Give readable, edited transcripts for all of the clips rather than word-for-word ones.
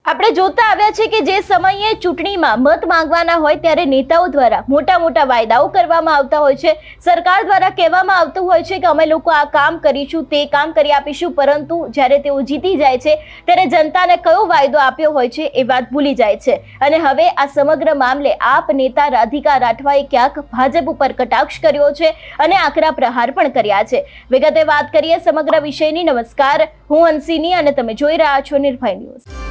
આપણે જોતા આવ્યા છે કે જે સમયે ચૂંટણીમાં મત માંગવાના હોય ત્યારે નેતાઓ દ્વારા મોટા મોટા વાયદાઓ કરવામાં આવતા હોય છે। સરકાર દ્વારા કહેવામાં આવતું હોય છે કે અમે લોકો આ કામ કરીશું, તે કામ કરી આપીશું, પરંતુ જ્યારે તેઓ જીતી જાય છે ત્યારે જનતાને કયો વાયદો આપ્યો હોય છે એ વાત ભૂલી જાય છે। અને હવે આ સમગ્ર મામલે આપ નેતા રાધિકા રાઠવાએ ક્યાંક ભાજપ ઉપર કટાક્ષ કર્યો છે અને આકરા પ્રહાર પણ કર્યા છે। વિગતે વાત કરીએ સમગ્ર વિષયની। નમસ્કાર, હું હંસિની અને તમે જોઈ રહ્યા છો નિર્ભય ન્યૂઝ।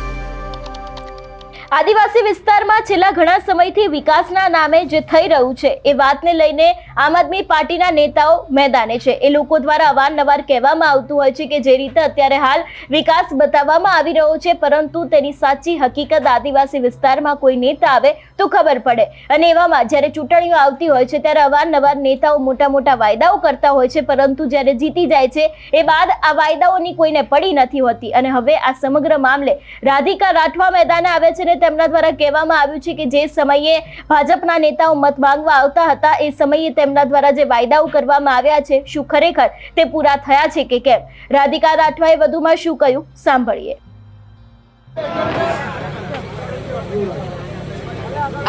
આદિવાસી વિસ્તારમાં છેલ્લા ઘણા સમયથી વિકાસના નામે જે થઈ રહ્યું છે એ વાતને લઈને આમ આદમી પાર્ટીના નેતાઓ મેદાને છે। એ લોકો દ્વારા અવારનવાર કહેવામાં આવતું હોય છે કે જે રીતે અત્યારે હાલ વિકાસ બતાવવામાં આવી રહ્યો છે, પરંતુ તેની સાચી હકીકત આદિવાસી વિસ્તારમાં કોઈ નેતા આવે તો ખબર પડે। અને એવામાં જ્યારે ચૂંટણીઓ આવતી હોય છે ત્યારે અવારનવાર નેતાઓ મોટા મોટા વાયદાઓ કરતા હોય છે, પરંતુ જ્યારે જીતી જાય છે એ બાદ આ વાયદાઓની કોઈને પડી નથી હોતી। અને હવે આ સમગ્ર મામલે રાધિકા રાઠવા મેદાને આવે છે। તેમના દ્વારા કહેવામાં આવ્યું છે કે જે સમયે ભાજપના નેતાઓ મત માંગવા આવતા હતા એ સમયે તેમના દ્વારા જે વાયદાઓ કરવામાં આવ્યા છે શું ખરેખર તે પૂરા થયા છે કે કેમ? રાધિકા રાઠવાએ વધુમાં શું કહ્યું સાંભળીએ।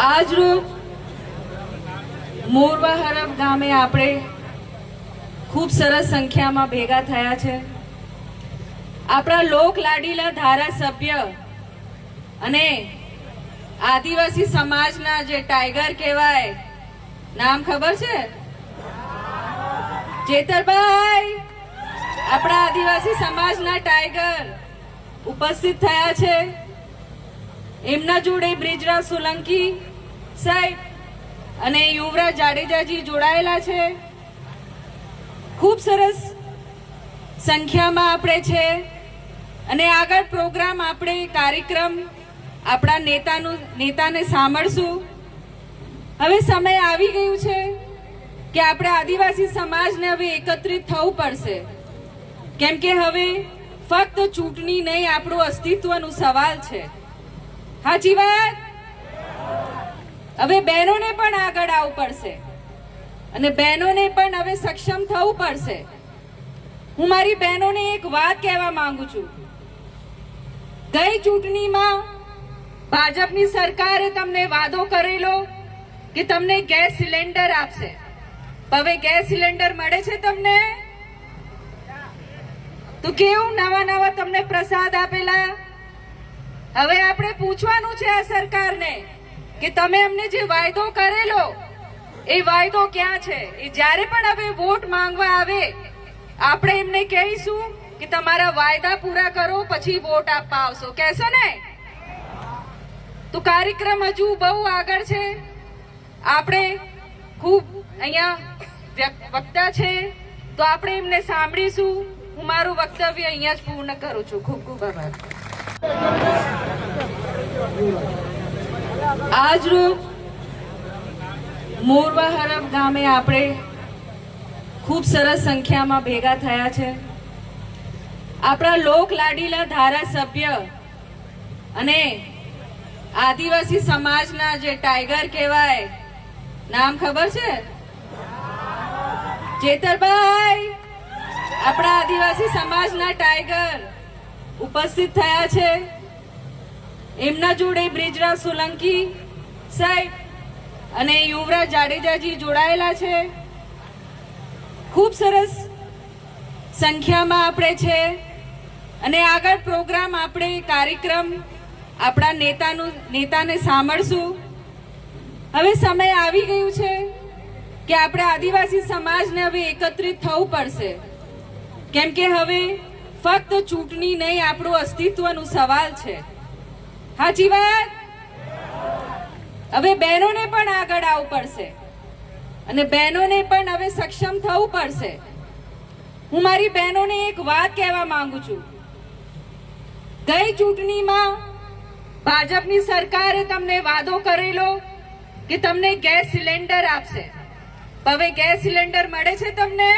આજ રોજ મોરવા હરફ ગામે આપણે ખૂબ સરસ સંખ્યામાં ભેગા થયા છે। આપણા લોક લાડીલા ધારાસભ્ય અને આદિવાસી સમાજના જે ટાઈગર કહેવાય, નામ ખબર છે? ચેતરભાઈ, આપણા આદિવાસી સમાજના ટાઈગર ઉપસ્થિત થયા છે। એમના જોડે બ્રિજરાજ સોલંકી સાહેબ અને યુવરાજ જાડેજાજી જોડાયેલા છે। ખૂબ સરસ સંખ્યામાં આપણે છે અને આગળ પ્રોગ્રામ આપણે કાર્યક્રમ આપણા નેતાને સાંભળશું। હવે સમય આવી ગયું છે કે આપણે આદિવાસી સમાજને હવે એકત્રિત થવું પડશે, કેમ કે હવે ફક્ત ચૂંટણી નહીં, આપણું અસ્તિત્વનું સવાલ છે। સાચી વાત? હવે બહેનોને પણ આગળ આવવું પડશે અને બહેનોને પણ હવે સક્ષમ થવું પડશે। હું મારી બહેનોને એક વાત કહેવા માંગુ છું। ગઈ ચૂંટણીમાં ભાજપની સરકારે તમને વાદો કરેલો કે તમને ગેસ સિલિન્ડર આપશે, હવે ગેસ સિલિન્ડર મળે છે તમને? તો કેવું નવા નવા તમને પ્રસાદ આપેલા? હવે આપણે પૂછવાનું છે આ સરકારને કે તમે અમને જે વાયદો કરેલો એ વાયદો ક્યાં છે? એ જ્યારે પણ હવે વોટ માંગવા આવે આપણે એમને કહીશું કે તમારા વાયદા પૂરા કરો પછી વોટ આપવા આવશો, કહેશો ને? તો કાર્યક્રમ હજુ બહુ આગળ છે। આપણે ખૂબ અહીંયા વક્તા છે તો આપણે એમને સાંભળીશું। હું મારું વક્તવ્ય અહીંયા જ પૂર્ણ કરું છું। ખૂબ ખૂબ આભાર। આજ રોજ મોરવા હરફ ગામે આપણે ખૂબ સરસ સંખ્યામાં ભેગા થયા છે। આપણા લોક લાડીલા ધારાસભ્ય અને આદિવાસી સમાજના જે ટાઈગર કહેવાય, નામ ખબર છે? ચેતરભાઈ, આપણા આદિવાસી સમાજના ટાઈગર ઉપસ્થિત થયા છે। એમના જોડે બ્રિજરાજ સોલંકી સાહેબ અને યુવરાજ જાડેજાજી જોડાયેલા છે। ખૂબ સરસ સંખ્યામાં આપણે છે અને આગળ પ્રોગ્રામ આપણે કાર્યક્રમ આપણા નેતાને સાંભળશું। હવે સમય આવી ગયું છે કે આપણે આદિવાસી સમાજને હવે એકત્રિત થવું પડશે, કેમ કે હવે ફક્ત ચૂંટણી નહીં, આપણું અસ્તિત્વનું સવાલ છે। સાચી વાત? હવે બહેનોને પણ આગળ આવવું પડશે અને બહેનોને પણ હવે સક્ષમ થવું પડશે। હું મારી બહેનોને એક વાત કહેવા માંગુ છું। ગઈ ચૂંટણીમાં ભાજપની સરકારે તમને વાદો કરેલો કે તમને ગેસ સિલિન્ડર આપશે, હવે ગેસ સિલિન્ડર મળે છે તમને?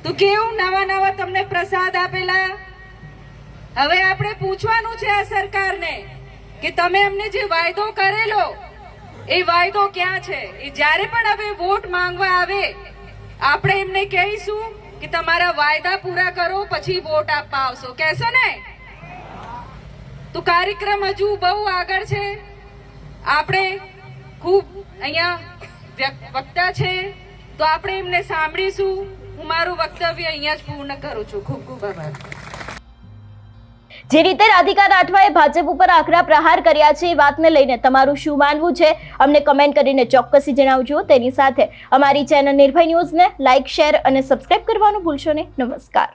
તો કેવું નવા નવા તમને પ્રસાદ આપેલા? હવે આપણે પૂછવાનું છે આ સરકારને કે તમે અમને જે વાયદો કરેલો એ વાયદો ક્યાં છે? એ જ્યારે પણ હવે વોટ માંગવા આવે આપણે એમને કહીશું કે તમારા વાયદા પૂરા કરો પછી વોટ આપવા આવશો, કહેશો ને? તો કાર્યક્રમ હજુ બહુ આગળ છે. આપણે ખૂબ અહીંયા વક્તા છે તો આપણે એમને સાંભળીશું. હું મારું વક્તવ્ય અહીંયા જ પૂર્ણ કરું છું. ખૂબ ખૂબ આભાર. જે રીતે રાધિકા રાઠવાએ ભાજપ ઉપર આકરા પ્રહાર કર્યા છે એ વાતને લઈને તમારું શું માનવું છે અમને કમેન્ટ કરીને ચોક્કસથી જણાવજો. તેની સાથે અમારી ચેનલ નિર્ભય ન્યૂઝને લાઇક, શેર અને સબસ્ક્રાઇબ કરવાનું ભૂલશો નહીં. નમસ્કાર.